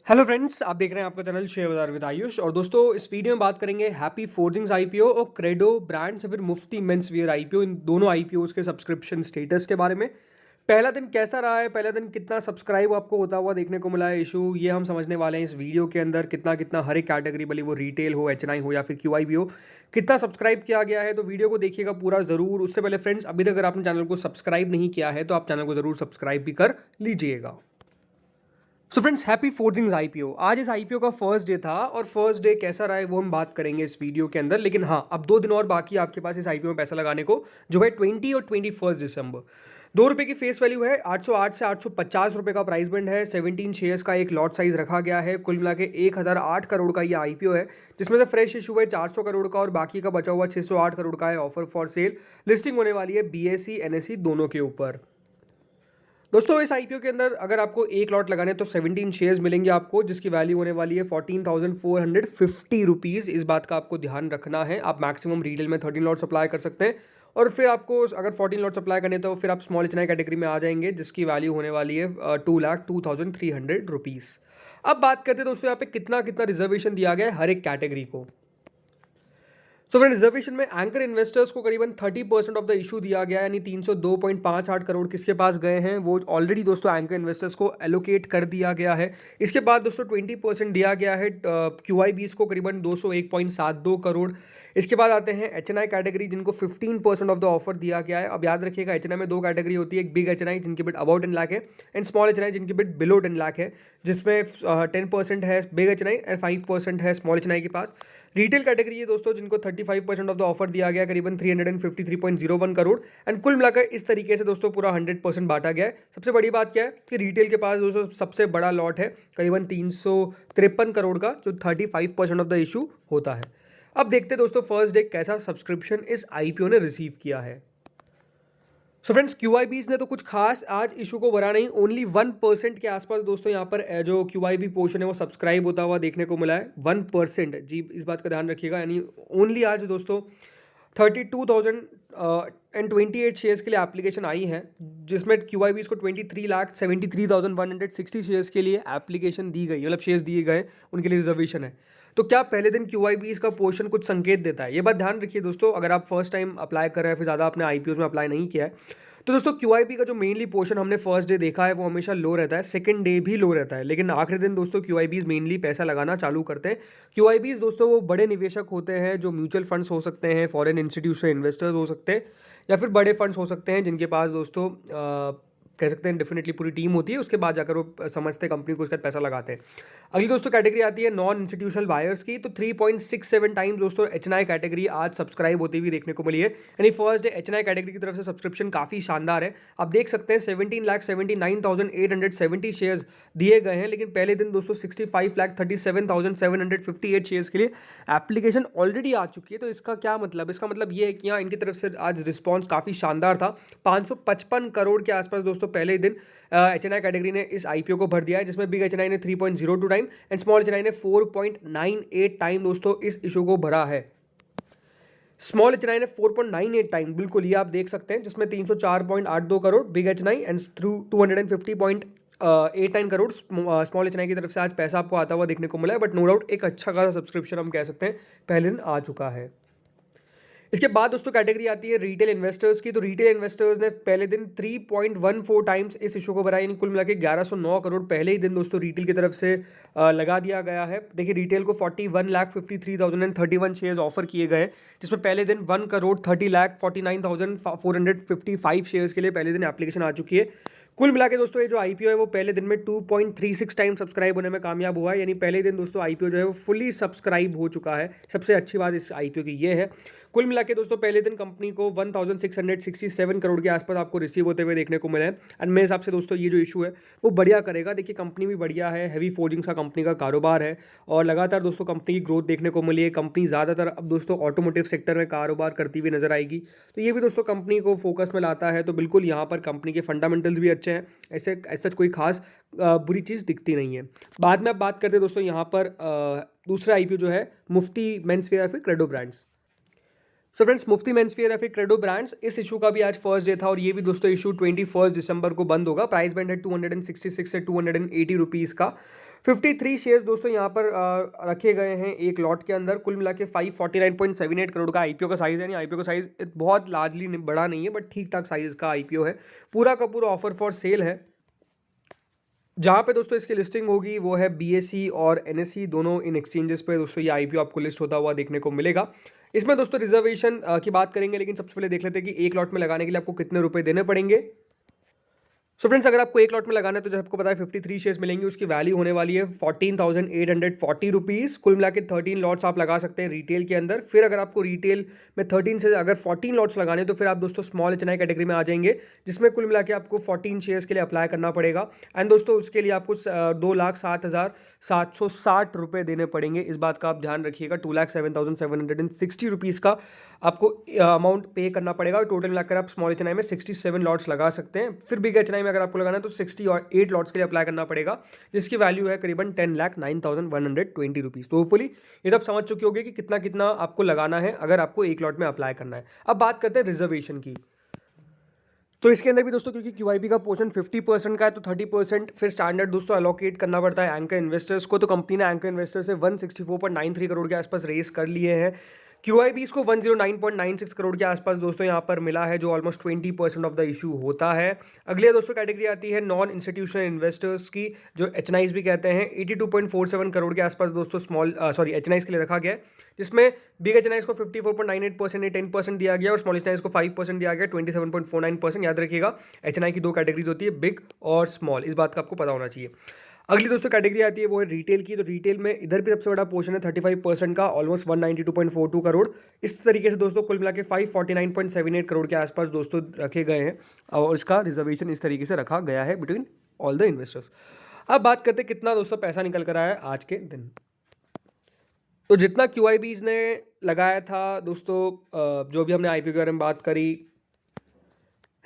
Hello friends, आप देख रहे हैं आपका चैनल शेयर बाजार विद आयुष। और दोस्तों, इस वीडियो में बात करेंगे हैप्पी फोर्जिंग्स आईपीओ और क्रेडो ब्रांड्स या फिर मुफ्ती मेंस वियर आईपीओ, इन दोनों आईपीओस के सब्सक्रिप्शन स्टेटस के बारे में। पहला दिन कैसा रहा है, पहला दिन कितना सब्सक्राइब आपको होता हुआ देखने को मिला है इशू, ये हम समझने वाले हैं इस वीडियो के अंदर। कितना कितना हर एक कैटेगरी, भले वो रिटेल हो, एचएनआई हो या फिर क्यूआईबी हो, कितना सब्सक्राइब किया गया है। तो वीडियो को देखिएगा पूरा ज़रूर। उससे पहले फ्रेंड्स, अभी तक अगर आपने चैनल को सब्सक्राइब नहीं किया है तो आप चैनल को ज़रूर सब्सक्राइब भी कर लीजिएगा। So friends, happy forgings IPO. आज इस आईपीओ का फर्स्ट डे था और फर्स्ट डे कैसा रहा है वो हम बात करेंगे इस वीडियो के अंदर। लेकिन हाँ, अब 2 दिन और बाकी है आपके पास इस आईपीओ में पैसा लगाने को, जो है 20 और 21 दिसंबर। ₹2 की फेस वैल्यू है, 808 से 850 रुपए का प्राइस बैंड है। 17 शेयर्स का एक लॉट साइज रखा गया है। कुल मिला के 1008 करोड़ का ये आईपीओ है, जिसमें से फ्रेश इशू है 400 करोड़ का और बाकी का बचा हुआ 608 करोड़ का है ऑफर फॉर सेल। लिस्टिंग होने वाली है बीएसई एनएसई दोनों के ऊपर। दोस्तों, इस आईपीओ के अंदर अगर आपको एक लॉट लगाने तो 17 शेयर्स मिलेंगे आपको, जिसकी वैल्यू होने वाली है 14,450 रुपीज़। इस बात का आपको ध्यान रखना है। आप मैक्सिमम रिटेल में 13 लॉट सप्लाई कर सकते हैं और फिर आपको अगर 14 लॉट सप्लाई करने तो फिर आप स्मॉल एचएनआई कैटेगरी में आ जाएंगे, जिसकी वैल्यू होने वाली है 2,02,300 रुपीज़। अब बात करते हैं दोस्तों, यहाँ पे कितना कितना रिजर्वेशन दिया गया है हर एक कैटेगरी को। सो फ्रेंड, रिजर्वेशन में एंकर इन्वेस्टर्स को करीबन 30% ऑफ द इशू दिया गया है, यानी 302.58 करोड़ किसके पास गए हैं, वो ऑलरेडी दोस्तों एंकर इन्वेस्टर्स को एलोकेट कर दिया गया है। इसके बाद दोस्तों 20% दिया गया है क्यूआईबीज को, करीबन 201.72 करोड़। इसके बाद आते हैं एचएनआई कैटेगरी, जिनको 15% ऑफ द ऑफर दिया गया है। अब याद रखिएगा, एचएनआई में दो कैटेगरी होती है, एक बिग एचएनआई जिनकी बिट अबाउट 10 लाख है, एंड स्मॉल एचएनआई जिनकी बिट बिलो 10 लाख है, जिसमें 10% है बिग एचएनआई एंड 5% है स्मॉल एचएनआई के पास। रिटेल कैटेगरी है दोस्तों, जिनको 35% ऑफ द ऑफर दिया गया, करीबन 353.01 करोड़। एंड कुल मिलाकर इस तरीके से दोस्तों पूरा 100% बांटा गया है। सबसे बड़ी बात क्या है कि रिटेल के पास दोस्तों सबसे बड़ा लॉट है, करीबन 353 करोड़ का, जो 35% ऑफ द इशू होता है। अब देखते हैं दोस्तों फर्स्ट डे कैसा सब्सक्रिप्शन इस आईपीओ ने रिसीव किया है। सो फ्रेंड्स, क्यूआईबीज ने तो कुछ खास आज इशू को भरा नहीं। ओनली 1% के आसपास दोस्तों यहाँ पर जो क्यूआईबी पोर्शन है वो सब्सक्राइब होता हुआ देखने को मिला है। 1% जी, इस बात का ध्यान रखिएगा। यानी ओनली आज दोस्तों 32,028 शेयर्स के लिए एप्लीकेशन आई है, जिसमें क्यूआईबीज को 23,73,160 शेयर्स के लिए एप्लीकेशन दी गई, मतलब शेयर्स दिए गए, उनके लिए रिजर्वेशन है। तो क्या पहले दिन क्यूआईबीज का पोर्शन कुछ संकेत देता है, ये बात ध्यान रखिए दोस्तों। अगर आप फर्स्ट टाइम अप्लाई कर रहे हैं, फिर ज़्यादा आपने आईपीओ में अप्लाई नहीं किया है, तो दोस्तों क्यूआईबी का जो मेनली पोर्शन हमने फर्स्ट डे देखा है वो हमेशा लो रहता है, सेकंड डे भी लो रहता है, लेकिन आखिरी दिन दोस्तों क्यूआईबीज मेनली पैसा लगाना चालू करते हैं। क्यूआईबीज दोस्तों वो बड़े निवेशक होते हैं, जो म्यूचुअल फंड्स हो सकते हैं, फॉरेन इंस्टीट्यूशनल इन्वेस्टर्स हो सकते हैं, या फिर बड़े फंड्स हो सकते हैं, जिनके पास दोस्तों कह सकते हैं डेफिनेटली पूरी टीम होती है। उसके बाद जाकर वो समझते हैं कंपनी को, उसके बाद पैसा लगाते हैं। अगली दोस्तों कैटेगरी आती है नॉन इंस्टीट्यूशनल बायर्स की। तो 3.67 टाइम दोस्तों एचएनआई कैटेगरी आज सब्सक्राइब होती हुई देखने को मिली है। यानी फर्स्ट डे एचएनआई कैटेगरी की तरफ से सब्सक्रिप्शन काफ़ी शानदार है। आप देख सकते हैं 17,79,870 शेयर्स दिए गए हैं, लेकिन पहले दिन दोस्तों 65,37,758 शेयर्स के लिए एप्लीकेशन ऑलरेडी आ चुकी है। तो इसका क्या मतलब, इसका मतलब ये है कि यहाँ इनकी तरफ से आज रिस्पॉन्स काफ़ी शानदार था। 555 करोड़ के आसपास दोस्तों पहले ही दिन एचएनआई कैटेगरी ने इस आईपीओ को भर दिया है, जिसमें बिग एचएनआई ने 3.02 टाइम एंड स्मॉल एचएनआई ने 4.98 टाइम दोस्तों इस इशू को भरा है। स्मॉल एचएनआई ने 4.98 टाइम, बिल्कुल ये आप देख सकते हैं, जिसमें 304.82 crore big HNI and 250.89 crore small HNI की तरफ से आज पैसा आपको आता हुआ देखने को मिला है। बट नो डाउट एक अच्छा खासा सब्सक्रिप्शन हम कह सकते हैं पहले दिन आ चुका है। इसके बाद दोस्तों कैटेगरी आती है रिटेल इन्वेस्टर्स की। तो रिटेल इन्वेस्टर्स ने पहले दिन 3.14 टाइम्स इस इशू को भरा, यानी कुल मिला के 1109 करोड़ पहले ही दिन दोस्तों रिटेल की तरफ से लगा दिया गया है। देखिए रिटेल को 41,53,031 शेयर्स ऑफर किए गए, जिसमें पहले दिन 1,30,49,455 शेयर्स के लिए पहले दिन एप्लीकेशन आ चुकी है। कुल मिला के दोस्तों ये जो आईपीओ है वो पहले दिन में 2.36 टाइम सब्सक्राइब होने में कामयाब हुआ है, यानी पहले दिन दोस्तों आईपीओ जो है वो फुली सब्सक्राइब हो चुका है। सबसे अच्छी बात इस आईपीओ की ये है। कुल मिला के दोस्तों पहले दिन कंपनी को 1,667 करोड़ के आसपास आपको रिसीव होते हुए देखने को मिला है। एंड मेरे हिसाब से दोस्तों ये जो इशू है वो बढ़िया करेगा। देखिए कंपनी भी बढ़िया है, हैवी फोर्जिंग्स का कंपनी का कारोबार है और लगातार दोस्तों कंपनी की ग्रोथ देखने को मिली है। कंपनी ज़्यादातर अब दोस्तों ऑटोमोटिव सेक्टर में कारोबार करती हुई नजर आएगी, तो ये भी दोस्तों कंपनी को फोकस में लाता है। तो बिल्कुल यहाँ पर कंपनी के फंडामेंटल्स भी अच्छे हैं, ऐसा कोई खास बुरी चीज़ दिखती नहीं है। बाद में अब बात करते हैं दोस्तों यहाँ पर दूसरा आईपीओ जो है मुफ्ती मेंस वेयर या फिर क्रेडो ब्रांड्स। सो फ्रेंड्स, मुफ्ती मेंसवियर या फिर क्रेडो ब्रांड्स, इस इशू का भी आज फर्स्ट डे था और ये भी दोस्तों इशू 21 दिसंबर को बंद होगा। प्राइस बैंड है 266 से 280 रुपीज़ का। 53 शेयर्स दोस्तों यहाँ पर रखे गए हैं एक लॉट के अंदर। कुल मिला के 549.78 करोड़ का आईपीओ का साइज़ है। यानी आईपीओ का साइज़ बहुत लार्जली बड़ा नहीं है, बट ठीक ठाक साइज़ का आईपीओ है। पूरा का पूरा ऑफर फॉर सेल है। जहाँ पे दोस्तों इसकी लिस्टिंग होगी वो है बीएसई और एनएसई, दोनों इन एक्सचेंजेस पे दोस्तों ये आईपीओ आपको लिस्ट होता हुआ देखने को मिलेगा। इसमें दोस्तों रिजर्वेशन की बात करेंगे, लेकिन सबसे पहले देख लेते हैं कि एक लॉट में लगाने के लिए आपको कितने रुपए देने पड़ेंगे। सो फ्रेंड्स, अगर आपको एक लॉट में लगाना है तो जो आपको पता है 53 शेयर्स मिलेंगे, उसकी वैल्यू होने वाली है 14,840 रुपीज़। कुल मिला के 13 लॉट्स आप लगा सकते हैं रिटेल के अंदर। फिर अगर आपको रिटेल में 13 से अगर 14 लॉट्स लगाने तो फिर आप दोस्तों स्मॉल एचएनआई कैटेगरी में आ जाएंगे, जिसमें कुल मिला के आपको 14 शेयर्स के लिए अप्लाई करना पड़ेगा। एंड दोस्तों उसके लिए आपको 2,07,760 रुपये देने पड़ेंगे। इस बात का आप ध्यान रखिएगा। 2,07,760 रुपीज़ का आपको अमाउंट पे करना पड़ेगा। टोटल मिलाकर आप स्मॉल एचएनआई में 67 लॉट्स लगा सकते हैं। फिर बिग एचएनआई में अगर आपको लगाना है तो 68 लॉट्स के लिए अप्लाई करना पड़ेगा, जिसकी वैल्यू है करीबन 10,09,120 रुपीज़। तो होपफुली ये सब समझ चुके होंगे कि कितना कितना आपको लगाना है अगर आपको एक लॉट में अप्लाई करना है। अब बात करते हैं रिजर्वेशन की। तो इसके अंदर भी दोस्तों क्योंकि क्यूआईबी का पोर्शन 50% का है, तो 30% फिर स्टैंडर्ड दोस्तों अलोकेट करना पड़ता है एंकर इन्वेस्टर्स को। तो कंपनी ने एंकर इन्वेस्टर से 164.93 करोड़ के आसपास रेस कर लिए हैं। क्यूआईबी को 109.96 करोड़ के आसपास दोस्तों यहाँ पर मिला है, जो ऑलमोस्ट 20% ऑफ द इशू होता है। अगली दोस्तों कैटेगरी आती है नॉन इंस्टीट्यूशनल इन्वेस्टर्स की, जो एचएनआईज भी कहते हैं। 82.47 करोड़ के आसपास दोस्तों एचएनआईज के लिए रखा गया है, जिसमें बिग एचएनआईज को 54.98% 10% दिया गया और स्मॉल एचएनआईज को 5% दिया गया, 27.49%। याद रखिएगा, एचएनआई की दो कैटेगरीज होती है, बिग और स्मॉल। इस बात का आपको पता होना चाहिए। अगली दोस्तों कैटेगरी आती है वो है रिटेल की। तो रिटेल में इधर भी सबसे बड़ा पोर्शन है 35% का, ऑलमोस्ट 192.42 करोड़। इस तरीके से दोस्तों कुल मिला के 549.78 करोड़ के आसपास दोस्तों रखे गए हैं और इसका रिजर्वेशन इस तरीके से रखा गया है बिटवीन ऑल द इन्वेस्टर्स। अब बात करते हैं कितना दोस्तों पैसा निकल कर आया है आज के दिन। तो जितना क्यूआईबीज ने लगाया था दोस्तों, जो भी हमने आईपीओ के बारे में बात करी,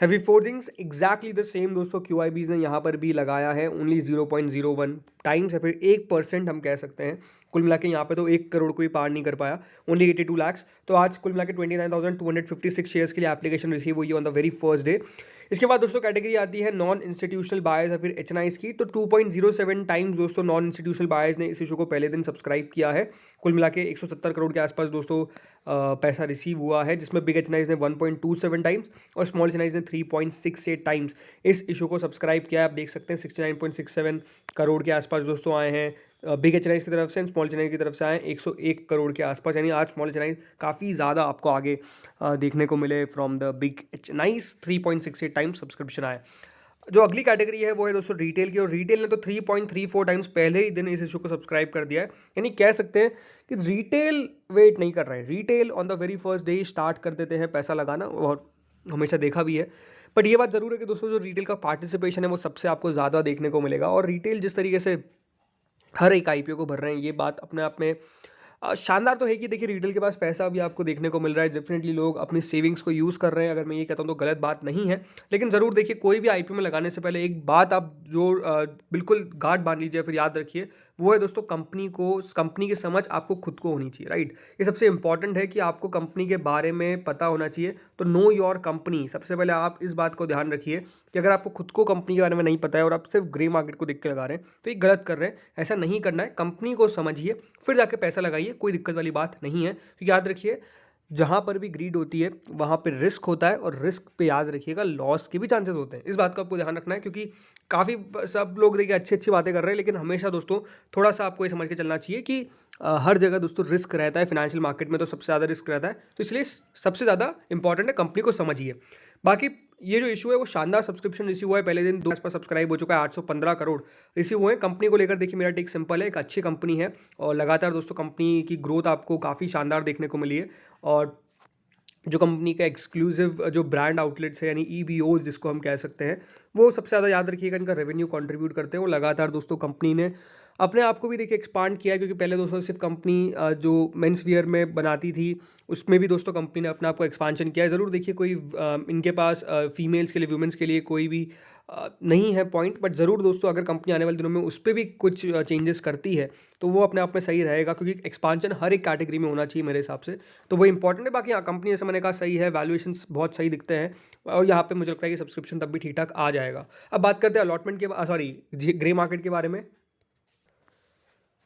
heavy forgings exactly the same दोस्तों क्यूआईबीज ने यहाँ पर भी लगाया है। ओनली 0.01 टाइम्स या फिर 1% हम कह सकते हैं। कुल मिला के यहाँ पे तो 1 करोड़ को ही पार नहीं कर पाया, ओनली 82 लाख्स। तो आज कुल मिला के 29,256 शेयर्स के लिए एप्लीकेशन रिसीव हुई है on the very first day. इसके बाद दोस्तों कैटेगरी आती है नॉन इंस्टीट्यूशनल बायर्स या फिर एचएनआईज की। तो 2.07 टाइम्स दोस्तों नॉन इंस्टीट्यूशनल बायर्स ने इस इशू को पहले दिन सब्सक्राइब किया है। कुल मिला के 170 करोड़ के आसपास दोस्तों पैसा रिसीव हुआ है, जिसमें बिग एचएनआईज ने 1.27 टाइम्स और स्मॉल एचएनआईज ने 3.68 टाइम्स इस इशू को सब्सक्राइब किया है। आप देख सकते हैं 69.67 करोड़ के आसपास दोस्तों आए हैं बिग एचएनआईज की तरफ से, स्मॉल एचएनआई की तरफ से आए 101 करोड़ के आसपास। यानी आज स्मॉल एचएनआई काफ़ी ज़्यादा आपको आगे देखने को मिले from the big HNIs. 3.68 times subscription आए। जो अगली कैटेगरी है वो है दोस्तों रिटेल की, और रिटेल ने तो 3.34 टाइम्स पहले ही दिन इस इशू को सब्सक्राइब कर दिया है। यानी कह सकते हैं कि रिटेल वेट नहीं कर रहे हैं, retail on the very first day start कर देते हैं पैसा लगाना, और हमेशा देखा भी है। बट ये बात ज़रूर है कि दोस्तों जो रिटेल का पार्टिसिपेशन है वो सबसे आपको ज़्यादा देखने को मिलेगा। और रिटेल जिस तरीके से हर एक आईपीओ को भर रहे हैं, ये बात अपने आप में शानदार तो है कि देखिए रिटेल के पास पैसा भी आपको देखने को मिल रहा है। डेफिनेटली लोग अपनी सेविंग्स को यूज़ कर रहे हैं, अगर मैं ये कहता हूँ तो गलत बात नहीं है। लेकिन ज़रूर देखिए, कोई भी आईपीओ में लगाने से पहले एक बात आप जो बिल्कुल गार्ड बांध लीजिए, फिर याद रखिए, वो है दोस्तों कंपनी की समझ आपको खुद को होनी चाहिए, राइट। ये सबसे इंपॉर्टेंट है कि आपको कंपनी के बारे में पता होना चाहिए। तो नो योर कंपनी, सबसे पहले आप इस बात को ध्यान रखिए कि अगर आपको खुद को कंपनी के बारे में नहीं पता है और आप सिर्फ ग्रे मार्केट को देख के लगा रहे हैं तो ये गलत कर रहे हैं। ऐसा नहीं करना है, कंपनी को समझिए फिर जाके पैसा लगाइए, कोई दिक्कत वाली बात नहीं है। तो याद रखिए, जहाँ पर भी ग्रीड होती है वहाँ पर रिस्क होता है, और रिस्क पे याद रखिएगा लॉस के भी चांसेस होते हैं। इस बात का आपको ध्यान रखना है, क्योंकि काफ़ी सब लोग देखिए अच्छी अच्छी बातें कर रहे हैं, लेकिन हमेशा दोस्तों थोड़ा सा आपको ये समझ के चलना चाहिए कि हर जगह दोस्तों रिस्क रहता है। फिनेंशियल मार्केट में तो सबसे ज़्यादा रिस्क रहता है, तो इसलिए सबसे ज़्यादा इंपॉर्टेंट है कंपनी को समझिए। बाकी ये जो इशू है वो शानदार सब्सक्रिप्शन रिसीव हुआ है, पहले दिन 2 आसपास सब्सक्राइब हो चुका है, 815 करोड़ रिसीव हुए हैं। कंपनी को लेकर देखिए मेरा टेक सिंपल है, एक अच्छी कंपनी है और लगातार दोस्तों कंपनी की ग्रोथ आपको काफ़ी शानदार देखने को मिली है। और जो कंपनी का एक्सक्लूसिव जो ब्रांड आउटलेट्स है, यानी EBOs जिसको हम कह सकते हैं, वो सबसे ज़्यादा याद रखिएगा इनका रेवेन्यू कंट्रीब्यूट करते हैं। वो लगातार दोस्तों कंपनी ने अपने आप को भी देखिए एक्सपांड किया है, क्योंकि पहले दोस्तों सिर्फ कंपनी जो मेंस वियर में बनाती थी, उसमें भी दोस्तों कंपनी ने अपने आप को एक्सपांशन किया है। ज़रूर देखिए, कोई इनके पास फीमेल्स के लिए, वुमेंस के लिए कोई भी नहीं है पॉइंट, बट ज़रूर दोस्तों अगर कंपनी आने वाले दिनों में उस पर भी कुछ चेंजेस करती है तो वो अपने आप में सही रहेगा, क्योंकि एक्सपांशन हर एक कैटेगरी में होना चाहिए मेरे हिसाब से, तो वो इंपॉर्टेंट है। बाकी हाँ, कंपनी जैसे मैंने कहा सही है, वैल्यूएशंस बहुत सही दिखते हैं और यहाँ पे मुझे लगता है कि सब्सक्रिप्शन तब भी ठीक ठाक आ जाएगा। अब बात करते हैं अलॉटमेंट के सॉरी ग्रे मार्केट के बारे में।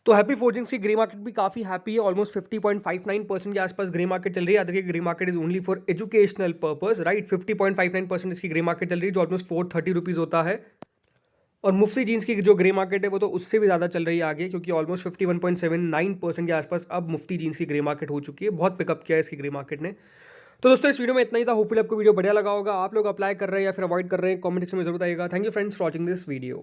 तो हैप्पी फोर्जिंग्स की ग्रे मार्केट भी काफ़ी हैप्पी है, ऑलमोस्ट 50.59% के आसपास ग्रे मार्केट चल रही है। याद रखिए grey market is only for educational purpose, right. 50.59% इसकी ग्रे मार्केट चल रही है, जो ऑलमोस्ट 430 रुपीज़ होता है। और मुफ्ती जीन्स की जो ग्रे मार्केट है वो तो उससे भी ज़्यादा चल रही है आगे, क्योंकि ऑलमोस्ट 51.79% के आसपास अब मुफ्ती जीन्स की ग्रे मार्केट हो चुकी है। बहुत पिकअप किया है इसकी ग्रे मार्केट ने। तो दोस्तों इस वीडियो में इतना ही था। होपफुली आपको वीडियो बढ़िया लगा होगा। आप लोग अप्लाई कर रहे हैं या फिर अवॉइड कर रहे हैं, कमेंट सेक्शन में जरूर आइएगा। Thank you friends for watching this video.